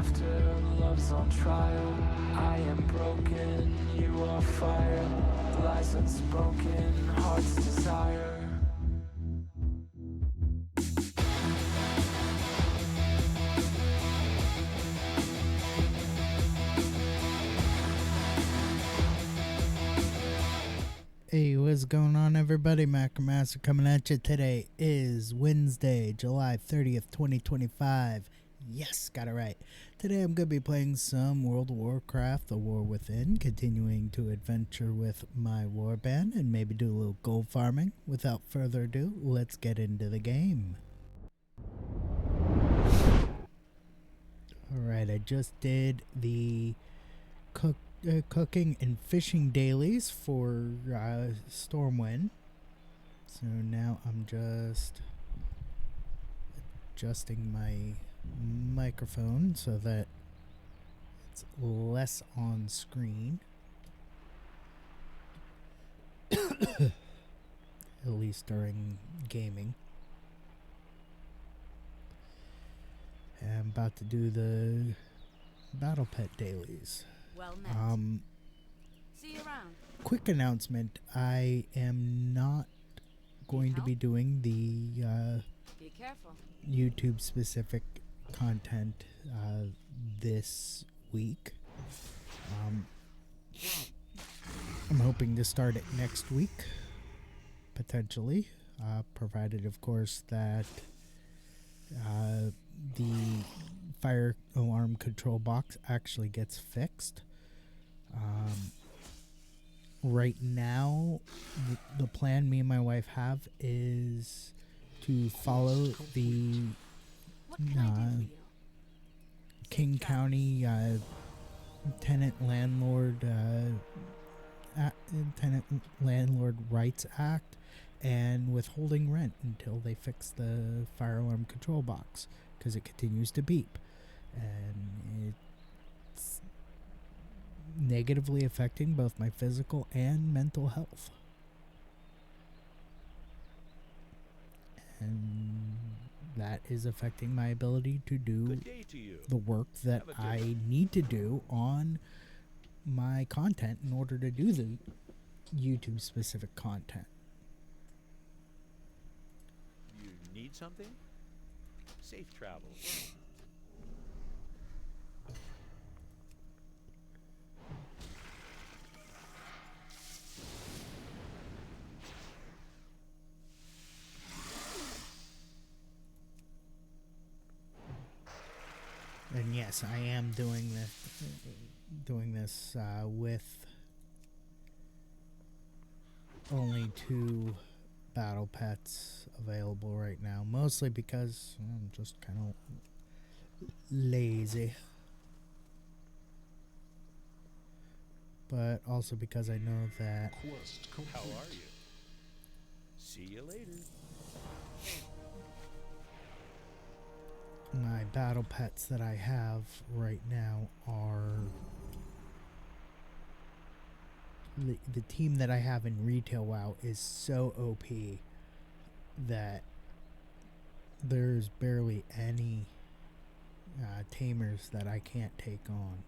after, love's on trial. I am broken, you are fire. Lies unspoken, heart's desire. Hey, what's going on, everybody? Macromaster coming at you. Today is Wednesday, July 30th, 2025. Yes, got it right. Today I'm going to be playing some World of Warcraft, The War Within, continuing to adventure with my warband and maybe do a little gold farming. Without further ado, let's get into the game. Alright, I just did the cooking and fishing dailies for Stormwind. So now I'm just adjusting my microphone so that it's less on screen. At least during gaming. And I'm about to do the battle pet dailies. Well met. See you around. Quick announcement, I am not going to be doing the Be careful. YouTube specific content this week. I'm hoping to start it next week, potentially, provided of course that the fire alarm control box actually gets fixed. Right now, the plan me and my wife have is to follow the King County Tenant Landlord Rights Act and withholding rent until they fix the fire alarm control box, because it continues to beep and it's negatively affecting both my physical and mental health. And that is affecting my ability to do the work that I need to do on my content in order to do the YouTube specific content. You need something? Safe travel. And yes, I am doing this with only 2 battle pets available right now, mostly because I'm just kind of lazy, but also because I know that How are you? See you later. my battle pets that I have right now are the team that I have in retail WoW is so OP that there's barely any tamers that I can't take on.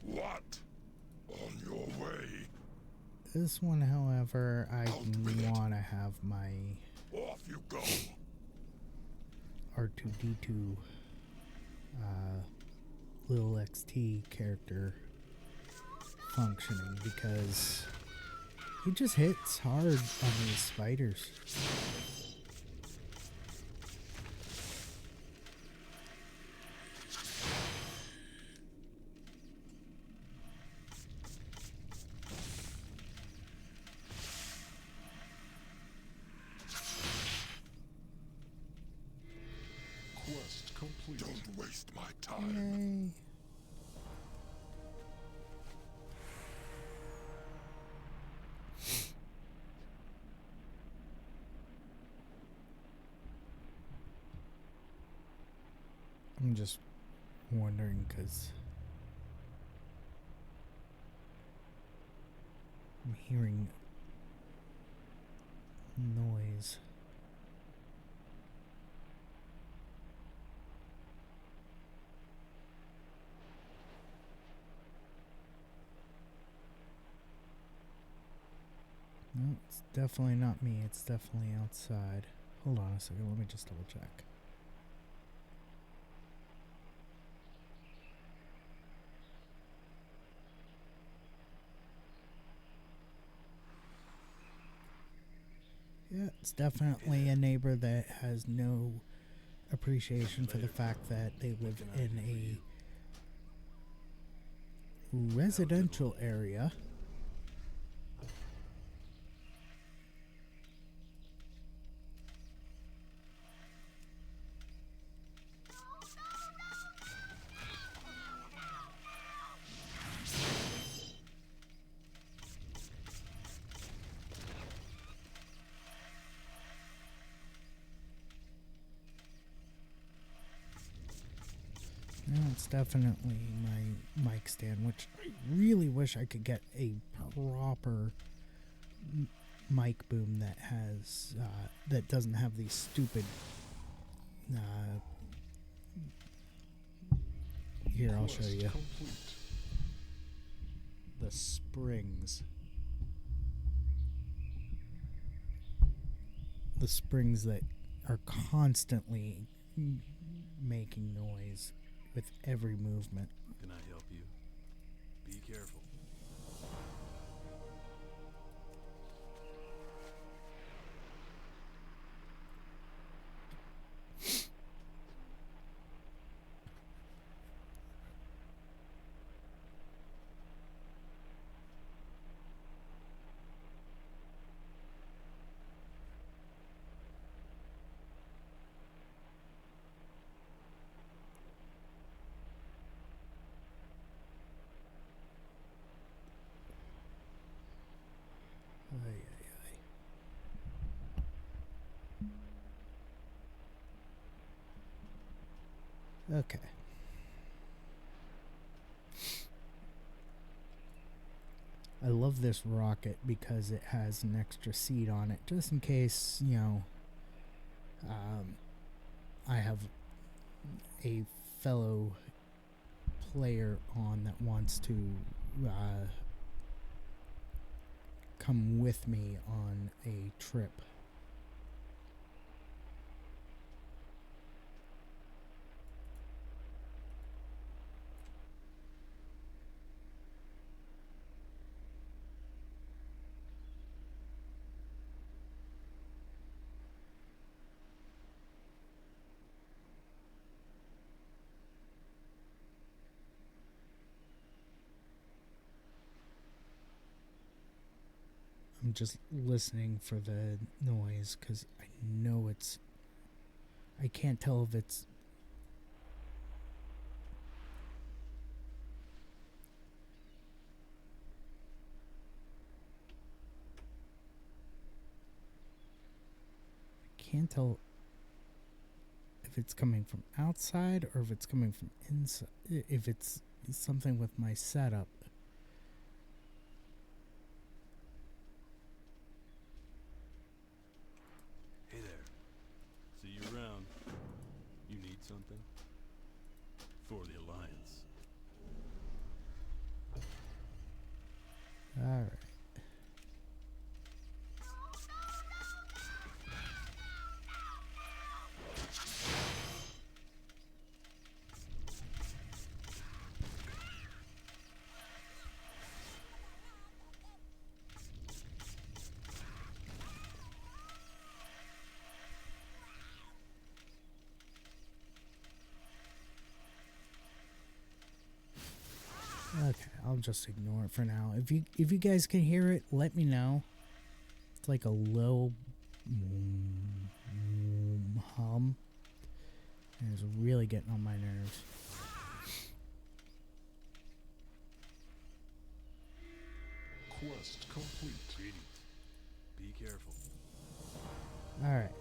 What? On your way? This one, however, I want to have my Off you go. R2D2 Lil XT character functioning, because he just hits hard on these spiders. Quest complete. Don't waste my time. Yay. I'm just wondering, because I'm hearing noise. No, it's definitely not me. It's definitely outside. Hold on a second. Let me just double check. Yeah, it's definitely a neighbor that has no appreciation for the fact that they live in a residential area. No, it's definitely my mic stand, which I really wish I could get a proper mic boom that has that doesn't have these stupid. Here, I'll show you. The springs. The springs that are constantly making noise with every movement. Can I help you? Be careful. Okay. I love this rocket because it has an extra seat on it, just in case, you know, I have a fellow player on that wants to come with me on a trip. I'm just listening for the noise because I know it's... I can't tell if it's... I can't tell if it's coming from outside or if it's coming from inside. If it's something with my setup. Hey there. See you around. You need something? For the Alliance. Alright. Okay, I'll just ignore it for now. If you guys can hear it, let me know. It's like a low hum. And it's really getting on my nerves. Quest complete. Greetings. Be careful. Alright.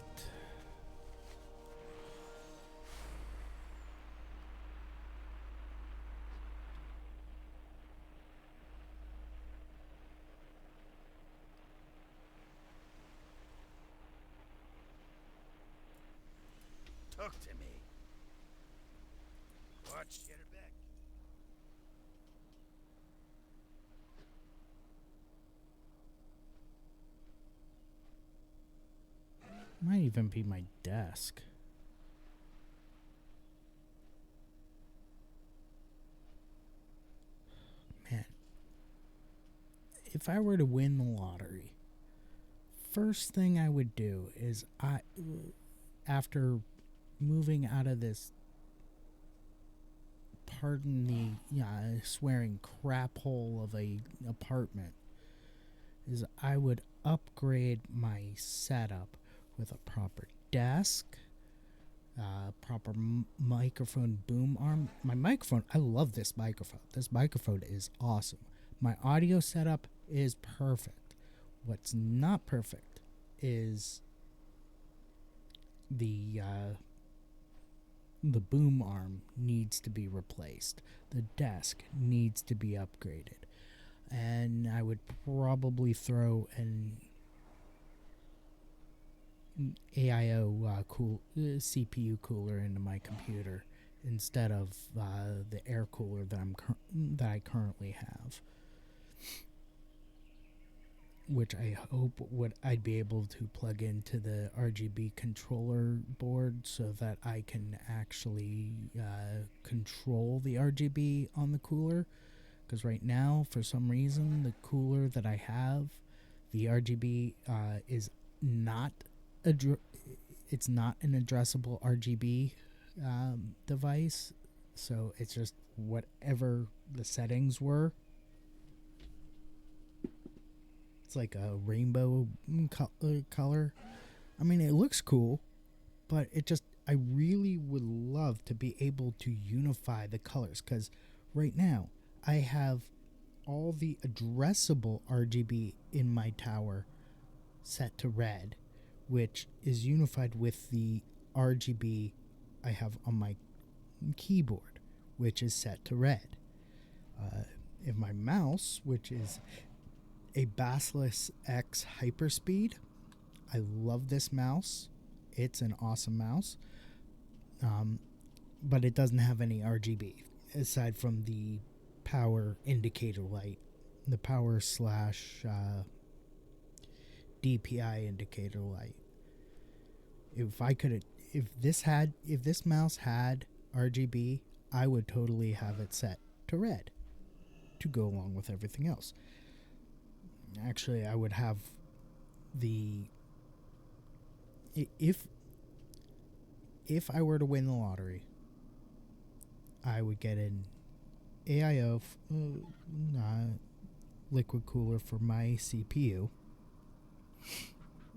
Talk to me. Watch. Get her back. Might even be my desk. Man, if I were to win the lottery, first thing I would do is after moving out of this, pardon the swearing, crap hole of a apartment, is I would upgrade my setup with a proper desk, proper microphone boom arm. My microphone, I love this microphone. This microphone is awesome. My audio setup is perfect. What's not perfect is the boom arm needs to be replaced. The desk needs to be upgraded. And I would probably throw an AIO CPU cooler into my computer instead of the air cooler that I currently have, which I hope I'd be able to plug into the RGB controller board so that I can actually control the RGB on the cooler. Because right now, for some reason, the cooler that I have, the RGB is not it's not an addressable RGB device, so it's just whatever the settings were. It's like a rainbow color. I mean, it looks cool, but I really would love to be able to unify the colors, because right now I have all the addressable RGB in my tower set to red, which is unified with the RGB I have on my keyboard, which is set to red. In my mouse, which is a Basilisk X Hyperspeed, I love this mouse. It's an awesome mouse, but it doesn't have any RGB aside from the power indicator light, the power / DPI indicator light. If this mouse had RGB, I would totally have it set to red to go along with everything else. Actually, I would have if I were to win the lottery, I would get an AIO liquid cooler for my CPU,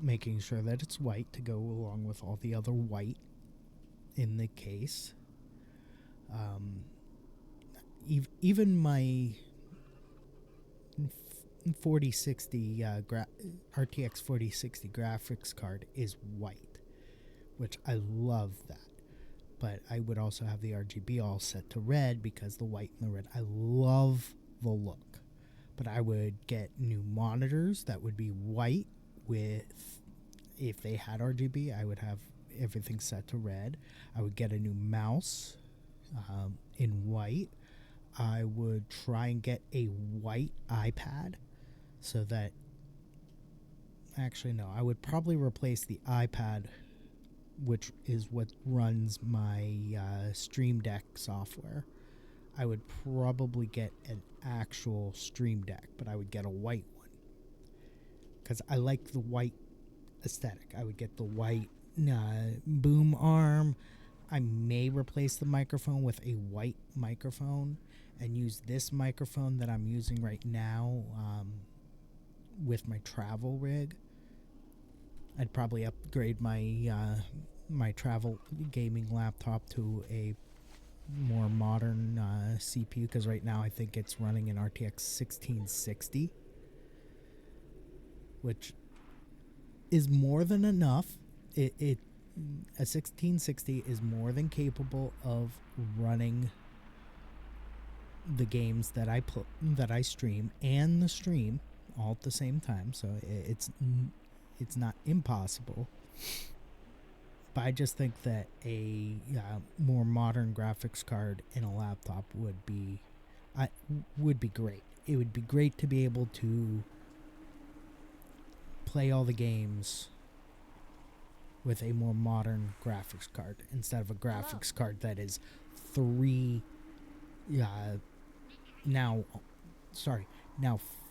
making sure that it's white to go along with all the other white in the case. Even my 4060 RTX 4060 graphics card is white, which I love that. But I would also have the RGB all set to red because the white and the red, I love the look. But I would get new monitors that would be white with, if they had RGB, I would have everything set to red. I would get a new mouse in white. I would try and get a white iPad so that, actually no, I would probably replace the iPad, which is what runs my Stream Deck software. I would probably get an actual Stream Deck, but I would get a white one because I like the white aesthetic. I would get the white boom arm. I may replace the microphone with a white microphone and use this microphone that I'm using right now with my travel rig. I'd probably upgrade my my travel gaming laptop to a more modern CPU, because right now I think it's running an RTX 1660, which is more than enough. A 1660 is more than capable of running the games that I stream and the stream all at the same time, so it's not impossible. But I just think that a more modern graphics card in a laptop would be great. It would be great to be able to play all the games with a more modern graphics card instead of a graphics card that is now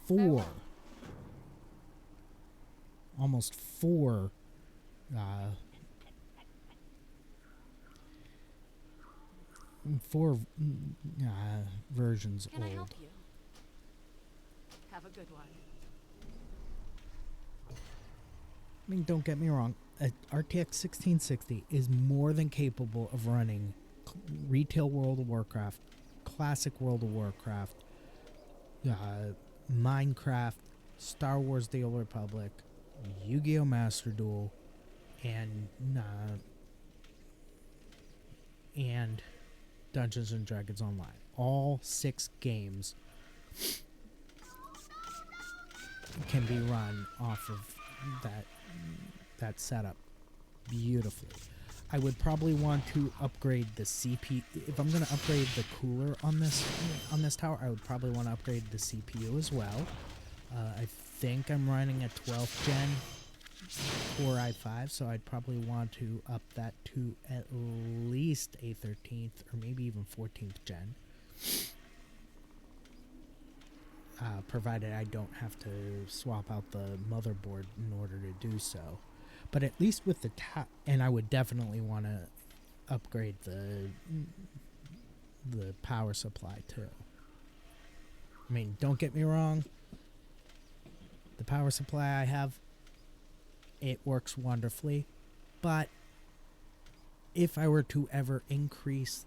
four, almost four versions Can I old. help you? Have a good one. I mean, don't get me wrong. A RTX 1660 is more than capable of running retail World of Warcraft, classic World of Warcraft, Minecraft, Star Wars: The Old Republic, Yu-Gi-Oh! Master Duel, and Dungeons and Dragons Online. All 6 games can be run off of that setup beautifully. I would probably want to upgrade the CPU. If I'm going to upgrade the cooler on this tower, I would probably want to upgrade the CPU as well. I think I'm running a 12th gen Core i5, so I'd probably want to up that to at least a 13th or maybe even 14th gen. Provided I don't have to swap out the motherboard in order to do so. But at least with the and I would definitely want to upgrade the power supply too. I mean, don't get me wrong. The power supply I have, it works wonderfully, but if I were to ever increase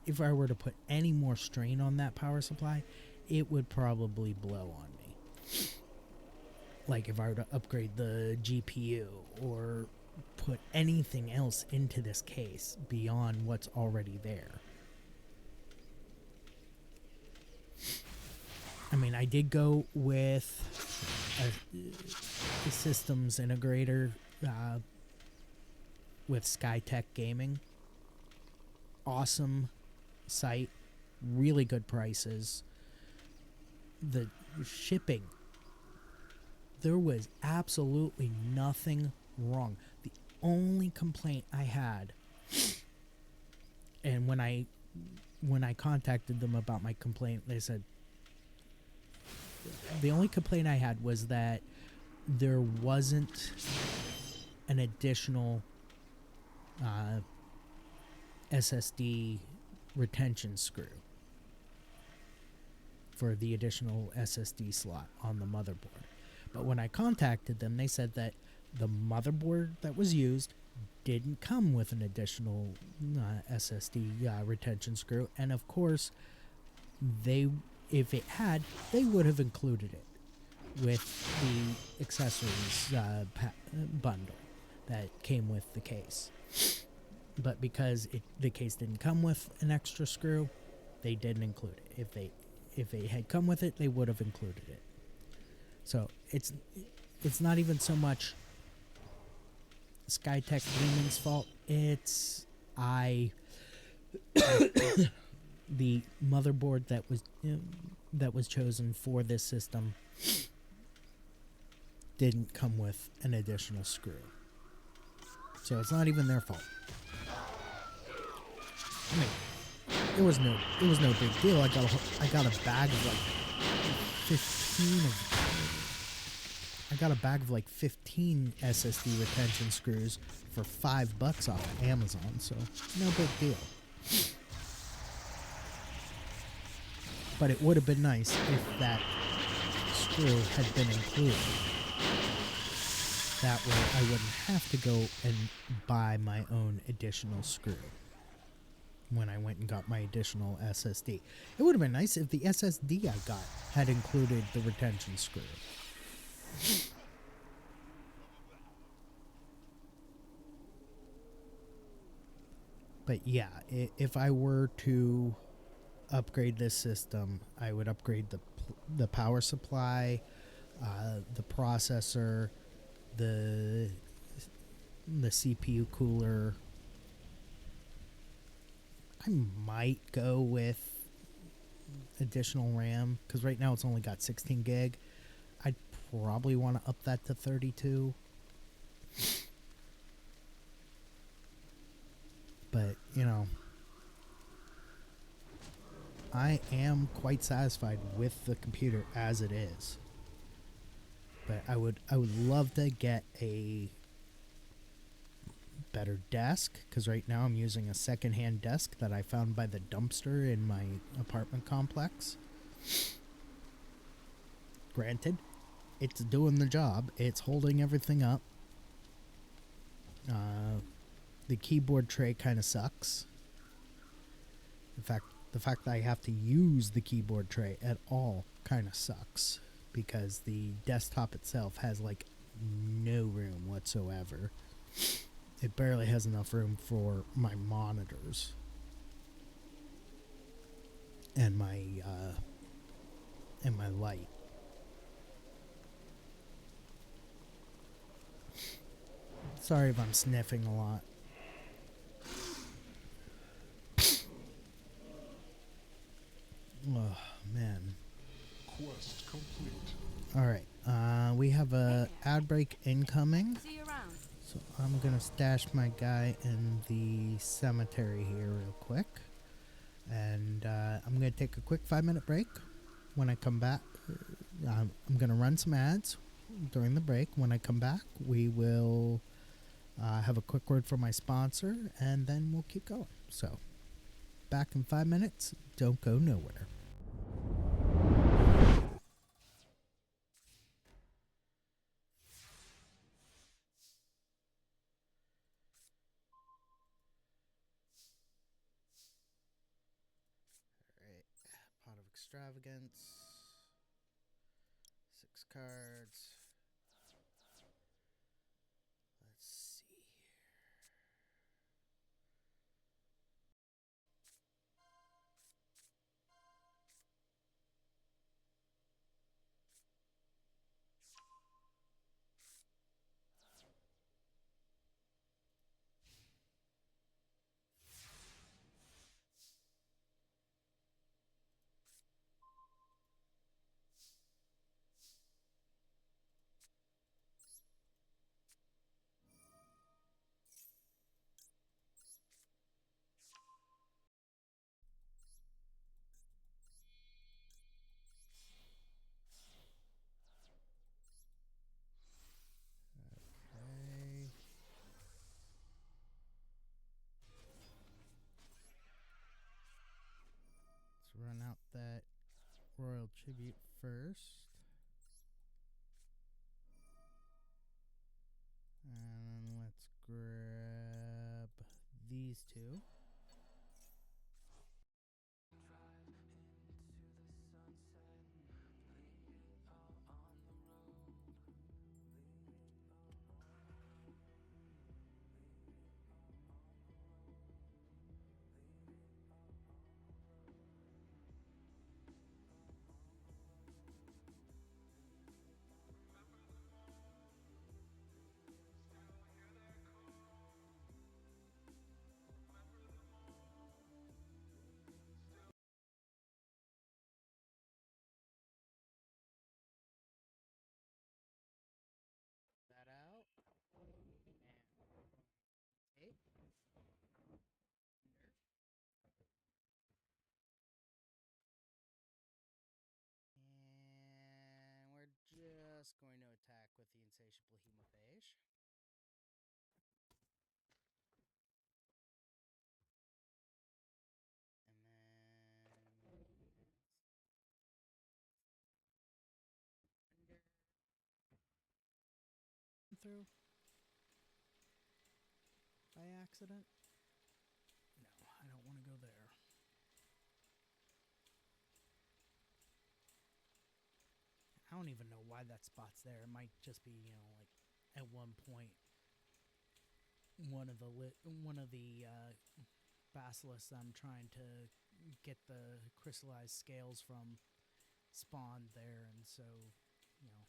if I were to put any more strain on that power supply, it would probably blow on me. Like if I were to upgrade the GPU or put anything else into this case beyond what's already there. I mean, I did go with a systems integrator with Skytech Gaming. Awesome site, really good prices. The shipping, there was absolutely nothing wrong. The only complaint I had, and when I contacted them about my complaint, they said the only complaint I had was that there wasn't an additional SSD retention screw for the additional SSD slot on the motherboard. But when I contacted them, they said that the motherboard that was used didn't come with an additional SSD retention screw, and of course, if it had, they would have included it with the accessories bundle that came with the case. But because the case didn't come with an extra screw, they didn't include it. If they had come with it, they would have included it. So it's not even so much Skytech Gaming's fault. It's the motherboard that was chosen for this system didn't come with an additional screw. So it's not even their fault. I mean, it was no big deal. I got a bag of like 15 SSD retention screws for $5 off of Amazon, so no big deal. But it would have been nice if that screw had been included. That way I wouldn't have to go and buy my own additional screw when I went and got my additional SSD. It would have been nice if the SSD I got had included the retention screw. But yeah, if I were to upgrade this system, I would upgrade the power supply, the processor, the the CPU cooler. I might go with additional RAM because right now it's only got 16 gig. I'd probably want to up that to 32. But, you know, I am quite satisfied with the computer as it is. But I would love to get a better desk because right now I'm using a secondhand desk that I found by the dumpster in my apartment complex. Granted, it's doing the job. It's holding everything up. The keyboard tray kind of sucks. In fact, the fact that I have to use the keyboard tray at all kind of sucks because the desktop itself has like no room whatsoever. It barely has enough room for my monitors and my light. Sorry if I'm sniffing a lot. Oh man. Quest complete. All right. We have a ad break incoming. See you around. So I'm gonna stash my guy in the cemetery here real quick, and I'm gonna take a quick 5-minute break. When I come back, I'm gonna run some ads during the break. When I come back, we will have a quick word from my sponsor, and then we'll keep going. So back in 5 minutes. Don't go nowhere. Alright, Pot of Extravagance. 6 cards. Let's see here. Okay. Let's run out that Royal Tribute first. And let's grab these two. That out. And tape. And we're just going to attack with the Insatiable Hemophage. And then through by accident. No, I don't want to go there. I don't even know why that spot's there. It might just be, you know, like at one point one of the basilisks I'm trying to get the crystallized scales from spawned there, and so, you know,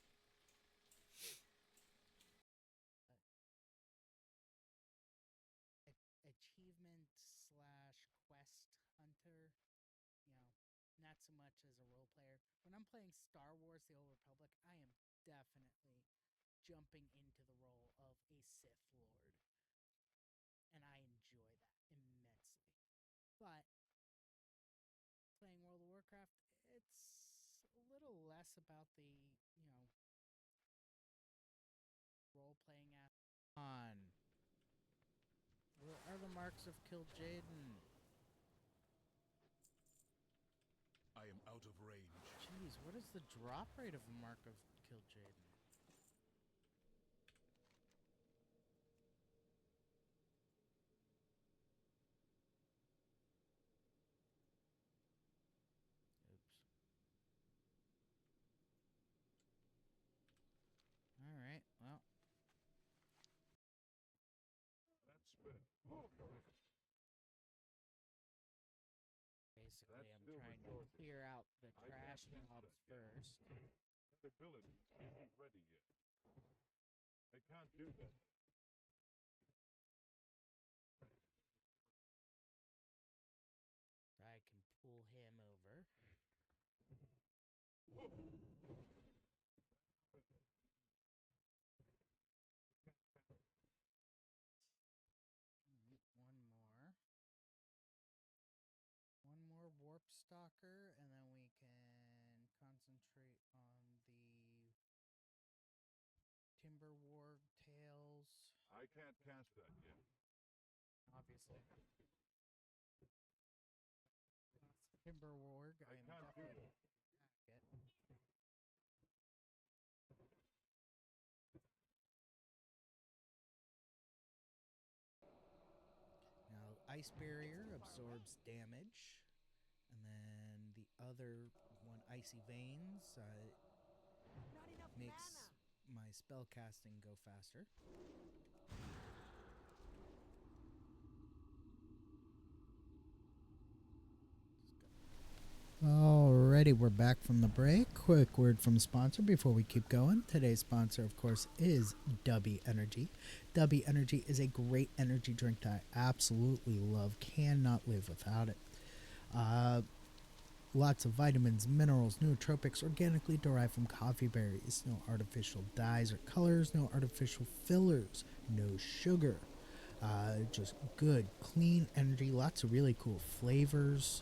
that so much as a role player. When I'm playing Star Wars: The Old Republic, I am definitely jumping into the role of a Sith Lord, and I enjoy that immensely. But playing World of Warcraft, it's a little less about the, role-playing on. Where are the marks of Kill Jaden? I am out of range. Jeez, what is the drop rate of a mark of Kill Jaden? Oops. Alright, well. That's better. Basically, I'm trying to clear out the trash mobs first. That ability isn't ready yet. I can't do that. So I can pull him over. One more. One more warp stalker, and then we can concentrate on the Timber Warg tails. I can't cast that yet. Obviously. Timber Warg, I am can't do definitely that. attack it. Now, Ice Barrier absorbs damage, and then the other one, Icy Veins, Not enough makes mana. my spell casting go faster. Alrighty, we're back from the break. Quick word from sponsor before we keep going. Today's sponsor, of course, is Dubby Energy. Dubby Energy is a great energy drink that I absolutely love. Cannot live without it. Lots of vitamins, minerals, nootropics, organically derived from coffee berries. No artificial dyes or colors. No artificial fillers. No sugar. Just good, clean energy. Lots of really cool flavors.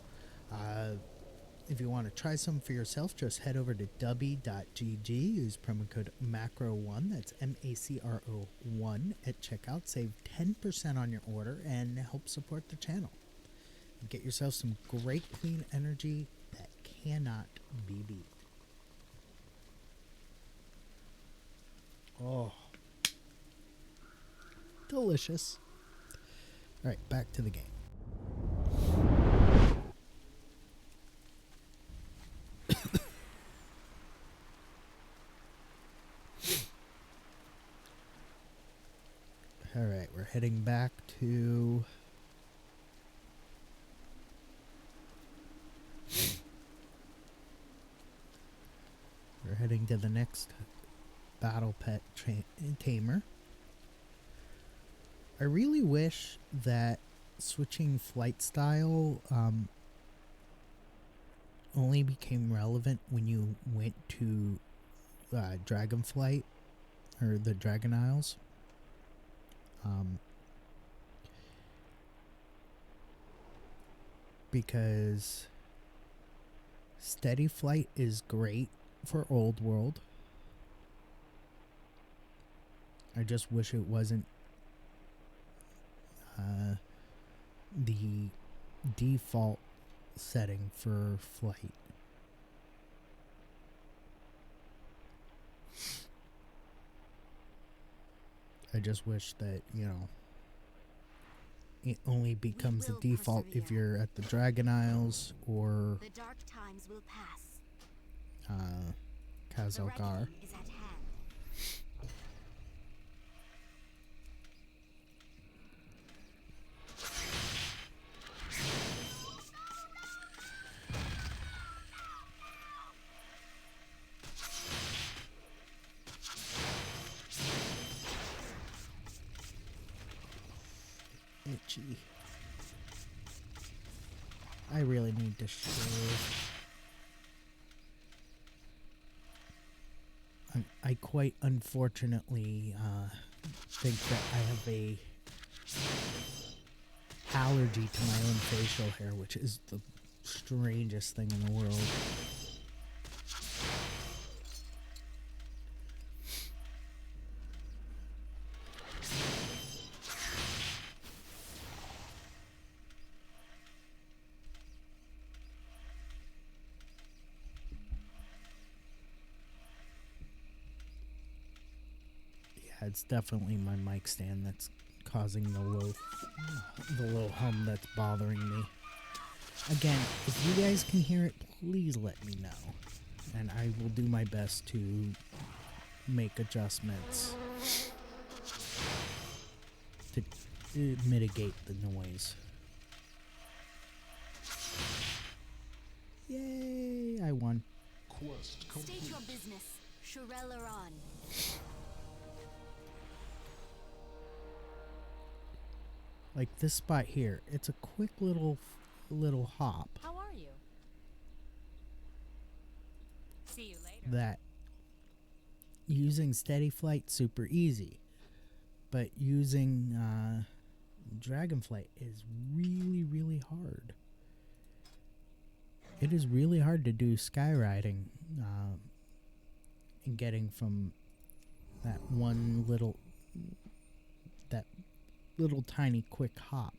If you want to try some for yourself, just head over to dubby.gg. Use promo code MACRO1, that's MACRO1 at checkout. Save 10% on your order and help support the channel. And get yourself some great clean energy that cannot be beat. Oh, delicious. All right, back to the game. All right, we're heading back to the next battle pet tamer. I really wish that switching flight style only became relevant when you went to Dragonflight or the Dragon Isles. Because steady flight is great for Old World. I just wish it wasn't the default setting for flight. I just wish that, it only becomes the default if you're at the Dragon Isles or The dark times will pass. Kazalgar. Is at hand. Itchy. I really need to shave. I quite unfortunately think that I have a allergy to my own facial hair, which is the strangest thing in the world. Yeah, it's definitely my mic stand that's causing the low hum that's bothering me. Again, if you guys can hear it, please let me know, and I will do my best to make adjustments to mitigate the noise. Yay, I won. Quest complete. State your business. Shirella on. Like this spot here, it's a quick little hop How are you? See you later. that using steady flight super easy, but using dragonflight is really hard. It is really hard to do skyriding and getting from that little tiny quick hop.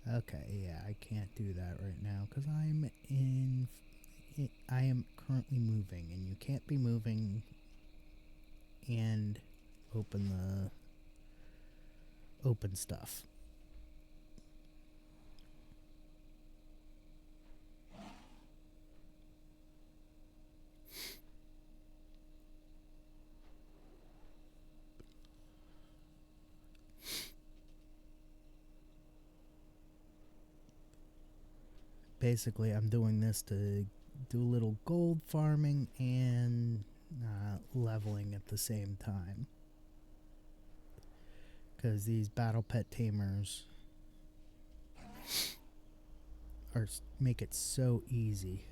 Okay, yeah, I can't do that right now because I am currently moving, and you can't be moving and open stuff. Basically, I'm doing this to do a little gold farming and leveling at the same time. Because these battle pet tamers make it so easy.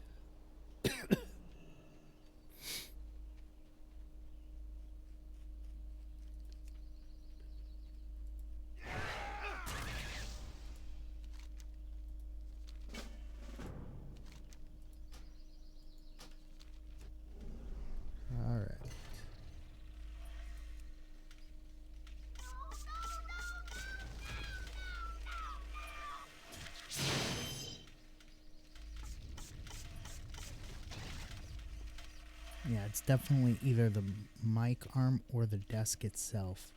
Alright. Yeah, it's definitely either the mic arm or the desk itself.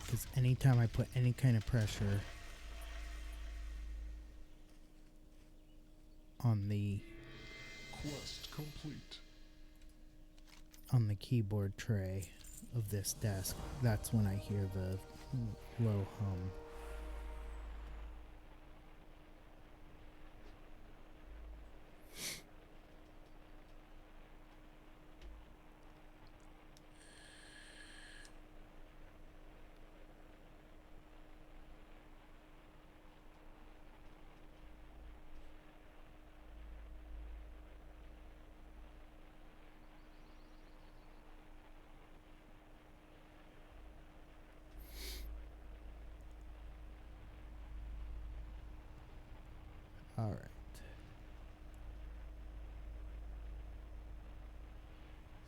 Because anytime I put any kind of pressure on the Quest complete. keyboard tray of this desk, that's when I hear the low hum. Alright.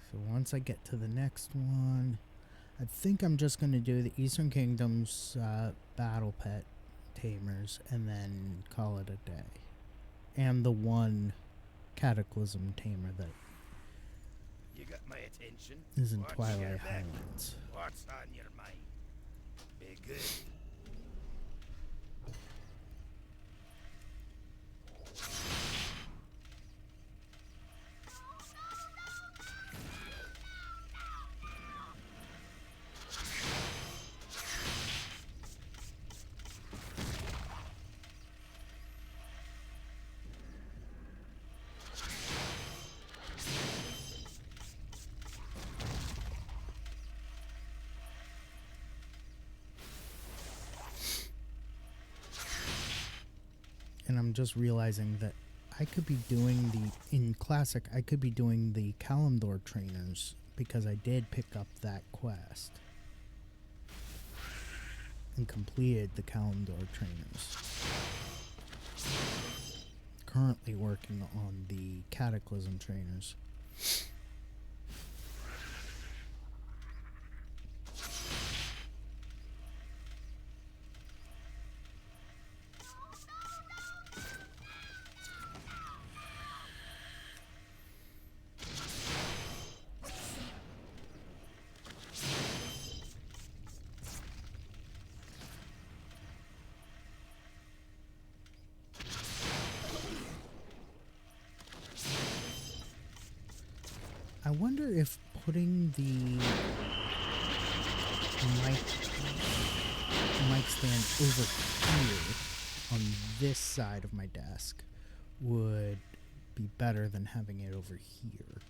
So once I get to the next one, I think I'm just going to do the Eastern Kingdom's battle pet tamers and then call it a day. And the one cataclysm tamer that You got my attention. is in What's Twilight your bet? Highlands. What's on your mind? Be good. I'm just realizing that I could be doing in Classic, I could be doing the Kalimdor trainers because I did pick up that quest and completed the Kalimdor trainers. Currently working on the Cataclysm trainers. I wonder if putting the mic stand over here on this side of my desk would be better than having it over here.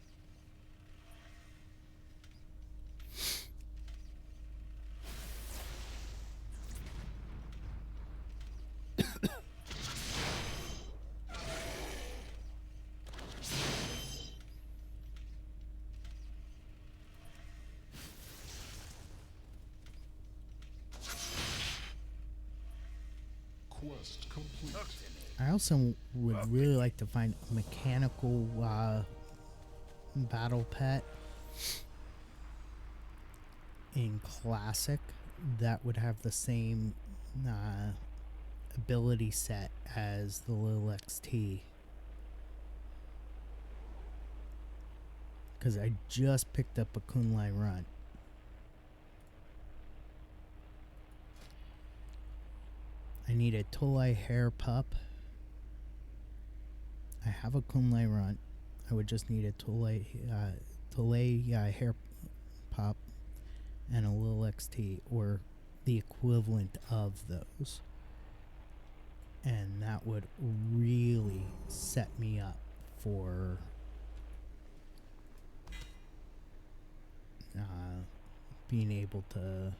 Quest complete. I also would really like to find a mechanical battle pet in Classic that would have the same ability set as the Lil XT. Because I just picked up a Kunlai Runt. I need a Tolai hair pup. I have a Kunlai Runt. I would just need a Tolai hair pup and a Lil XT, or the equivalent of those. And that would really set me up for being able to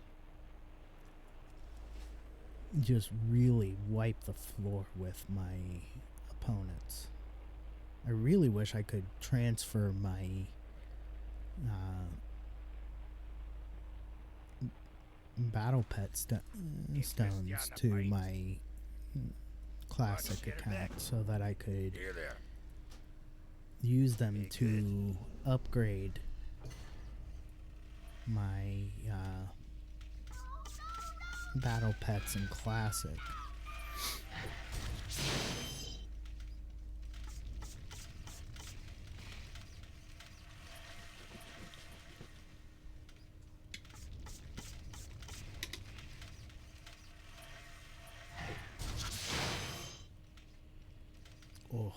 just really wipe the floor with my opponents. I really wish I could transfer my battle pet stones to my Classic account so that I could use them to upgrade my battle pets in Classic. Oh.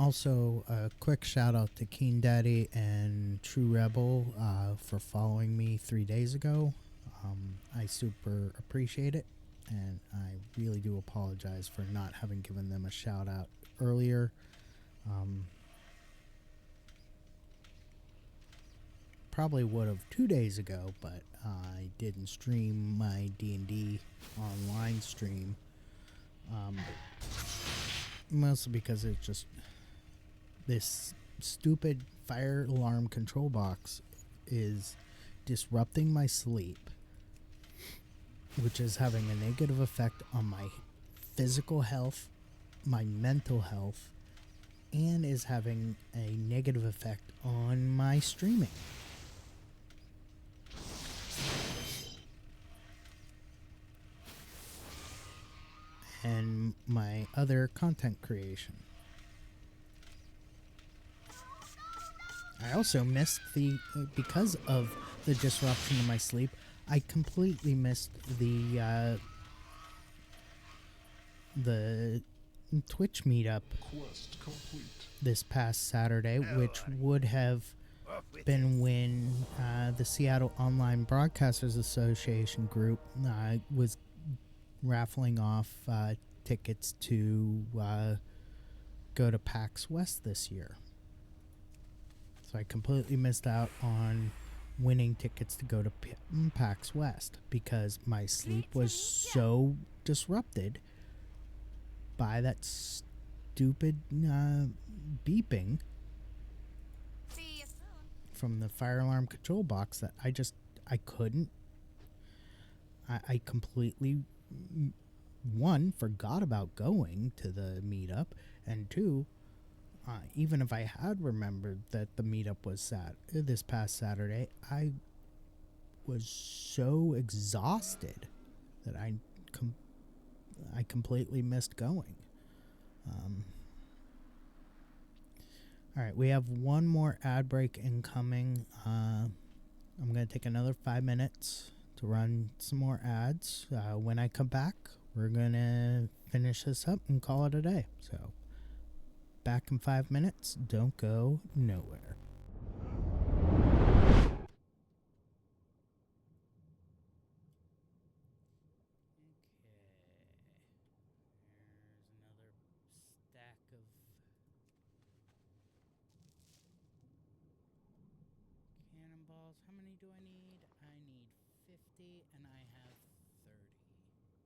Also, a quick shout out to Keen Daddy and True Rebel for following me 3 days ago. I super appreciate it, and I really do apologize for not having given them a shout out earlier. Probably would have 2 days ago, but I didn't stream my D&D online stream. Mostly because it's just this stupid fire alarm control box is disrupting my sleep, which is having a negative effect on my physical health, my mental health, and is having a negative effect on my streaming. And my other content creation. I also missed because of the disruption to my sleep, I completely missed the Twitch meetup this past Saturday, which would have been when the Seattle Online Broadcasters Association group was raffling off tickets to go to PAX West this year. So I completely missed out on winning tickets to go to PAX West because my sleep was so disrupted by that stupid beeping See you soon. from the fire alarm control box that I couldn't. I completely, one, forgot about going to the meetup, and two, even if I had remembered that the meetup was this past Saturday, I was so exhausted that I completely missed going. All right, we have one more ad break incoming. I'm going to take another 5 minutes to run some more ads. When I come back, we're going to finish this up and call it a day. So, back in 5 minutes. Don't go nowhere. Cannonballs. How many do I need? I need 50 and I have 30. Then we just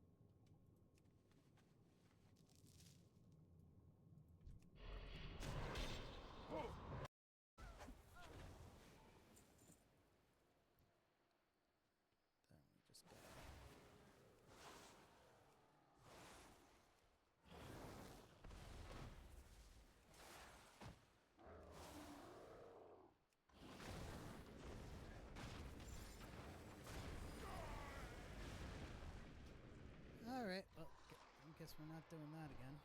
go. Alright, well, I guess we're not doing that again.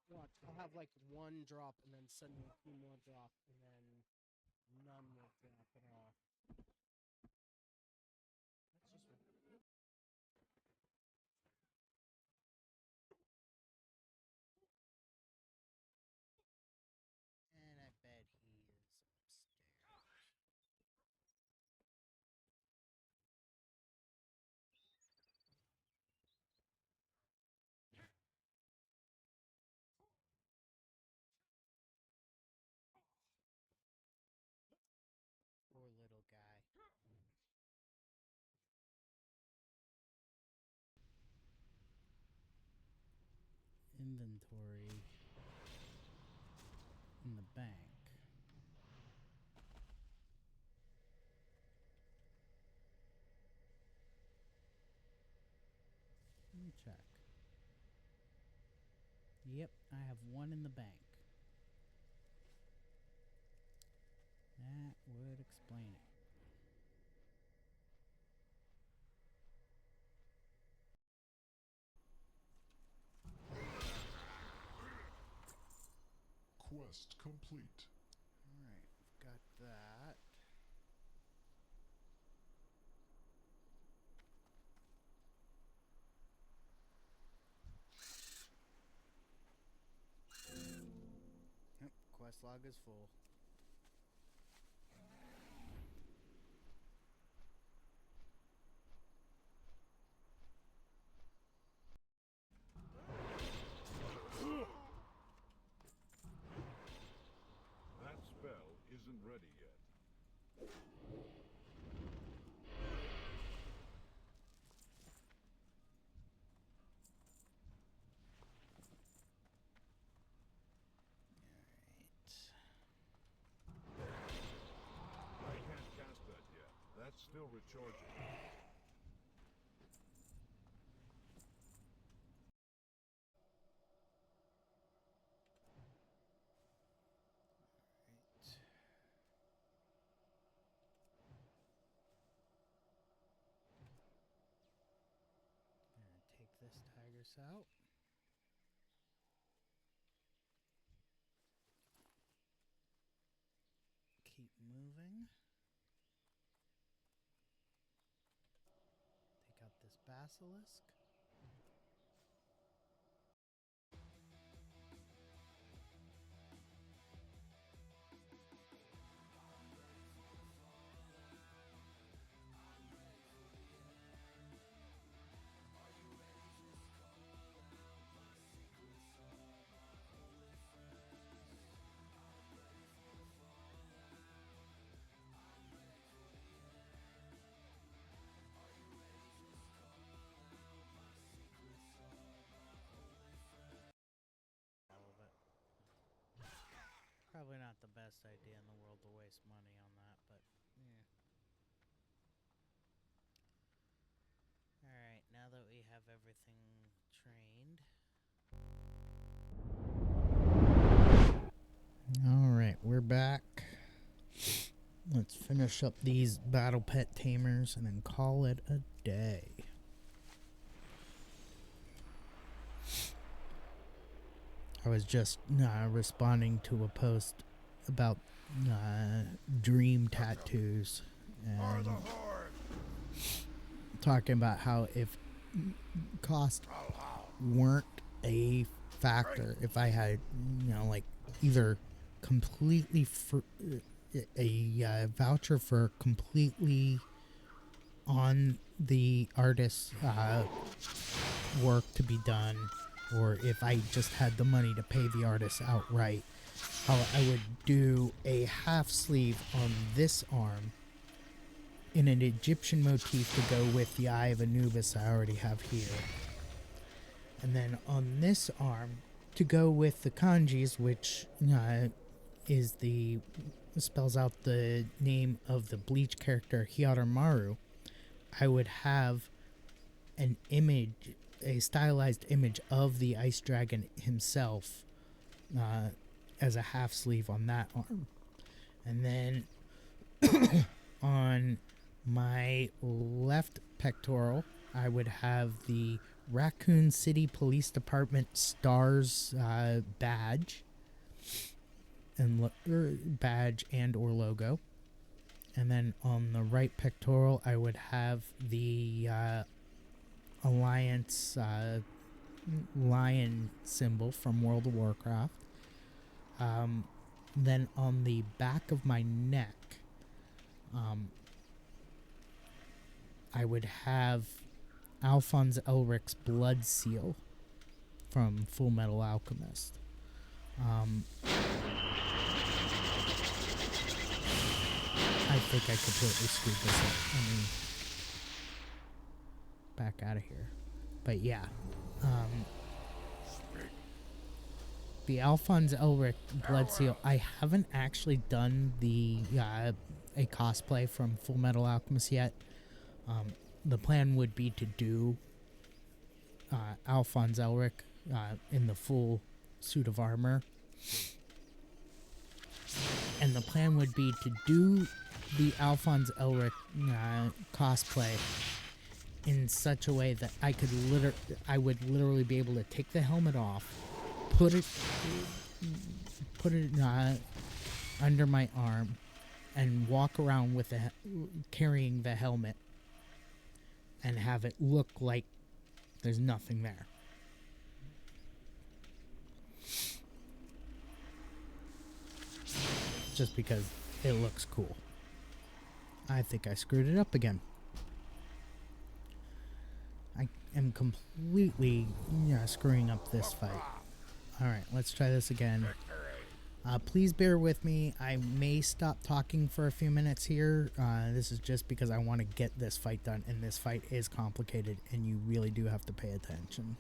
Watch, I'll have like one drop and then suddenly 2 more drop and then none will drop at all. That's just and I bet he is upstairs. Poor little guy. Inventory in the bank. Let me check. Yep, I have 1 in the bank. That would explain it. Quest complete. Alright, got that. Yep, quest log is full. That spell isn't ready yet. I can't cast that yet. That's still recharging. this out. Keep moving. Take out this basilisk. A little bit. Probably not the best idea in the world to waste money on that, but yeah. Alright, now that we have everything trained. Alright, we're back. Let's finish up these battle pet tamers and then call it a day. I was just responding to a post about dream tattoos and talking about how if cost weren't a factor, if I had, like either completely for a voucher for completely on the artist's work to be done, or if I just had the money to pay the artist outright, how I would do a half sleeve on this arm in an Egyptian motif to go with the Eye of Anubis I already have here. And then on this arm, to go with the kanjis, which is the spells out the name of the Bleach character Hyarumaru, I would have an image, a stylized image of the ice dragon himself as a half sleeve on that arm. And then on my left pectoral, I would have the Raccoon City Police Department stars badge and badge and or logo. And then on the right pectoral, I would have the Alliance lion symbol from World of Warcraft. Then on the back of my neck, I would have Alphonse Elric's blood seal from Full Metal Alchemist. I think I completely screwed this up. I mean, back out of here. But yeah, the Alphonse Elric blood seal. I haven't actually done the a cosplay from Full Metal Alchemist yet. The plan would be to do Alphonse Elric in the full suit of armor. And the plan would be to do the Alphonse Elric cosplay in such a way that I would literally be able to take the helmet off, put it under my arm, and walk around with carrying the helmet, and have it look like there's nothing there. Just because it looks cool. I think I screwed it up again. I am completely screwing up this fight. Alright, let's try this again. Please bear with me. I may stop talking for a few minutes here. This is just because I want to get this fight done, and this fight is complicated, and you really do have to pay attention.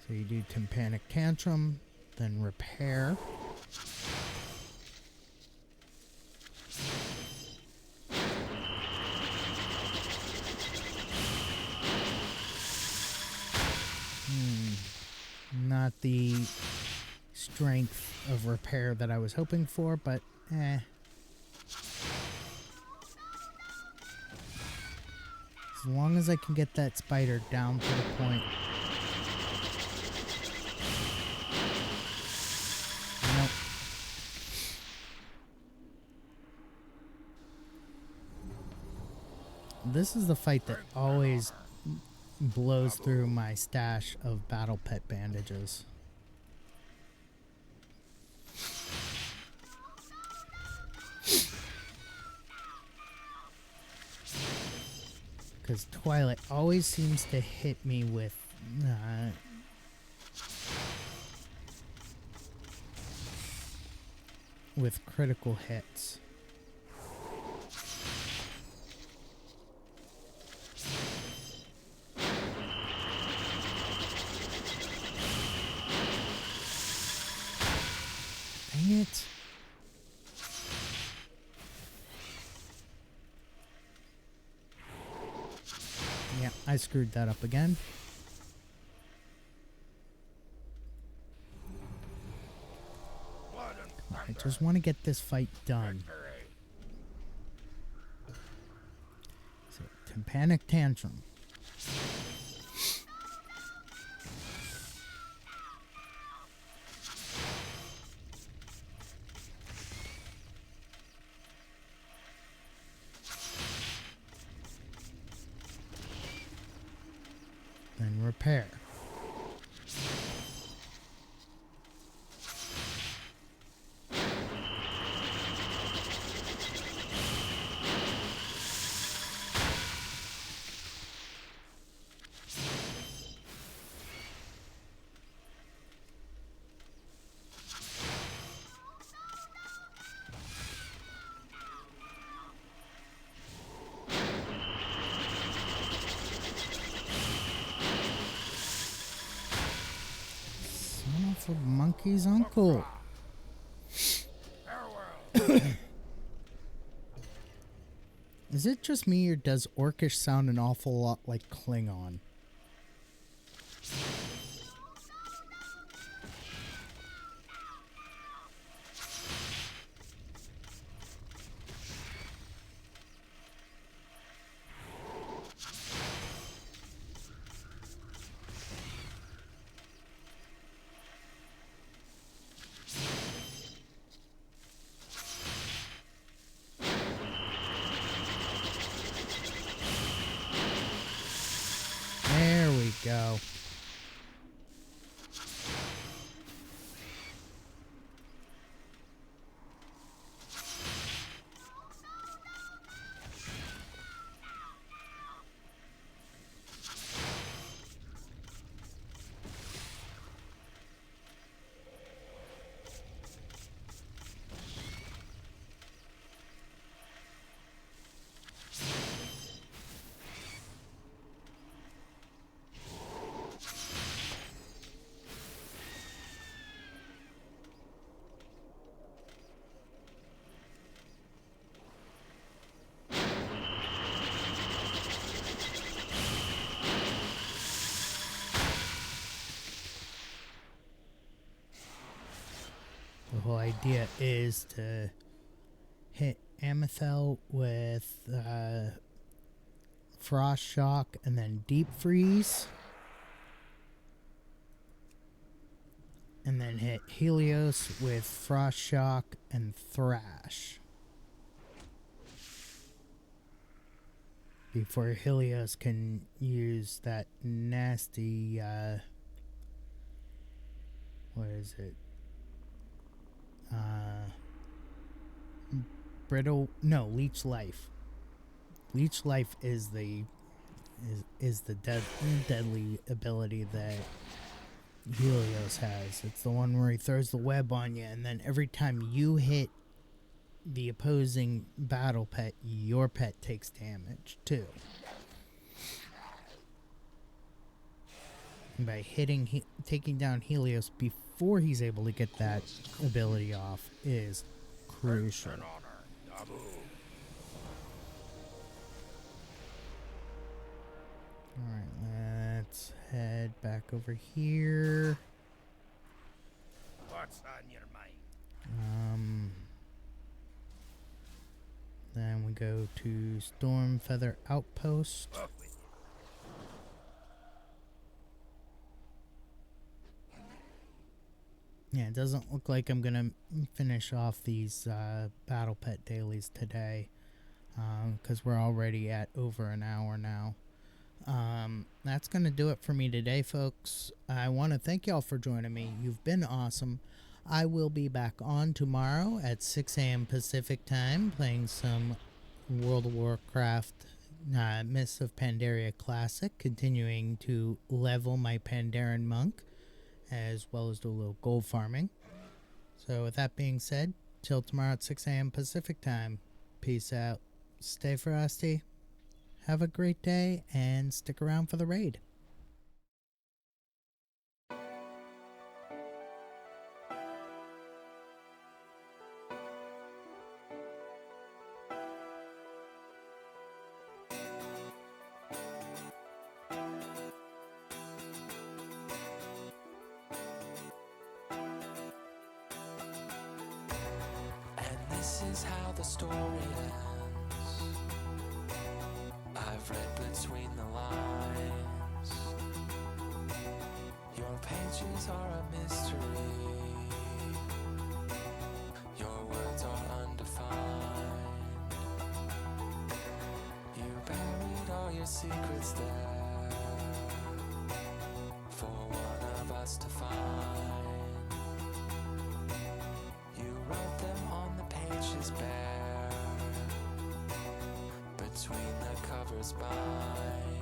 So you do Tympanic Tantrum, then Repair. Not the strength of repair that I was hoping for, but eh. As long as I can get that spider down to the point. Nope. This is the fight that always blows through my stash of battle pet bandages. Because Twilight always seems to hit me with critical hits. Dang it. Yeah, I screwed that up again. I just want to get this fight done. So, tympanic tantrum. Then repair. Son of a monkey's uncle. Is it just me, or does Orcish sound an awful lot like Klingon? There we go. The whole idea is to hit Amethel with Frost Shock and then Deep Freeze. And then hit Helios with Frost Shock and Thrash. Before Helios can use that nasty, what is it? Leech Life. Leech Life is the deadly ability that Helios has. It's the one where he throws the web on you, and then every time you hit the opposing battle pet, your pet takes damage too. And by taking down Helios before he's able to get that ability off is crucial. Alright, let's head back over here. What's on your mind? Then we go to Stormfeather Outpost. Off with you. Yeah, it doesn't look like I'm gonna finish off these battle pet dailies today, because we're already at over an hour now. That's gonna do it for me today, folks. I want to thank y'all for joining me. You've been awesome. I will be back on tomorrow at 6 a.m. Pacific time playing some World of Warcraft Mists of Pandaria Classic, continuing to level my Pandaren monk, as well as do a little gold farming. So with that being said, till tomorrow at 6 a.m. Pacific time, peace out, stay frosty, have a great day, and stick around for the raid. And this is how the story ends. I've read between the lines. Your pages are a mystery. Your words are undefined. You buried all your secrets there for one of us to find. You wrote them on the pages bare, between the covers bind.